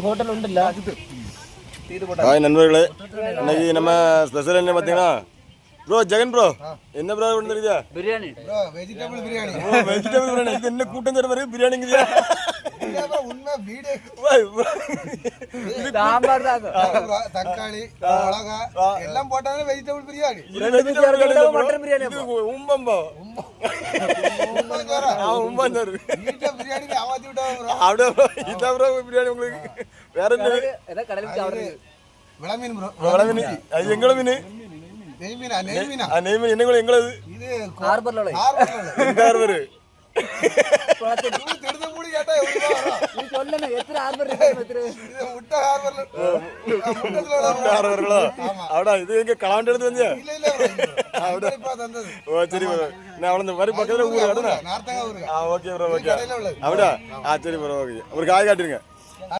Hotel உண்டுல்ல hi நண்பர்களே, இன்னைக்கு நம்ம ஸ்பெஷல் என்ன பார்த்தீங்கன்னா ப்ரோ ஜெகன் ப்ரோ என்ன ப்ரோ வந்துருக்கியா? Biryani bro vegetable biryani. ஓ வெஜிடபிள் பிரியாணி. இது என்ன கூட்டம் தர மாதிரி பிரியாணிங்கறியா? இல்ல உண்மை வீடியோ சாம்பார் தான். தக்காளி மிளகாய் எல்லாம் போட்டாலே வெஜிடபிள் பிரியாணி. மட்டன் பிரியாணி உம்பம்பா உம்பாந்தாரு வீட்ல பிரியாணி ஆவாதி விட்டாங்க ப்ரோ. அப்படியே இதான் ப்ரோ பிரியாணி உங்களுக்கு. வேற என்ன ஏதோ கடலுக்கு சாப்பிடுறது விளமீன் ப்ரோ. மீன் அது எங்கள மீன். நெய் மீனா? நெய் மீனா? நெய் மீன் என்ன எங்களது? இது ஹார்பர்ல உள்ள ஹார்பர். தெரிஞ்ச மூடி கேட்டா எவ்வளவு வரும்? நீ சொல்லணும் எத்தனை ஹார்பர் இருக்கு? இது முட்டை ஹார்பர்ல ஹார்பர்ல. அவடா இது எங்க கலாண்ட் எடுத்து வந்தியா? இல்ல இல்ல அவடா இப்ப தந்தது. ஓ சரி ப்ரோ. நான் அவளந்த மாதிரி பக்கத்துல ஊரு கடனா. நார்த்தங்க ஊரு. Okay bro okay. அவடா சரி ப்ரோ ஓகே. ஒரு காய் காட்டுங்க.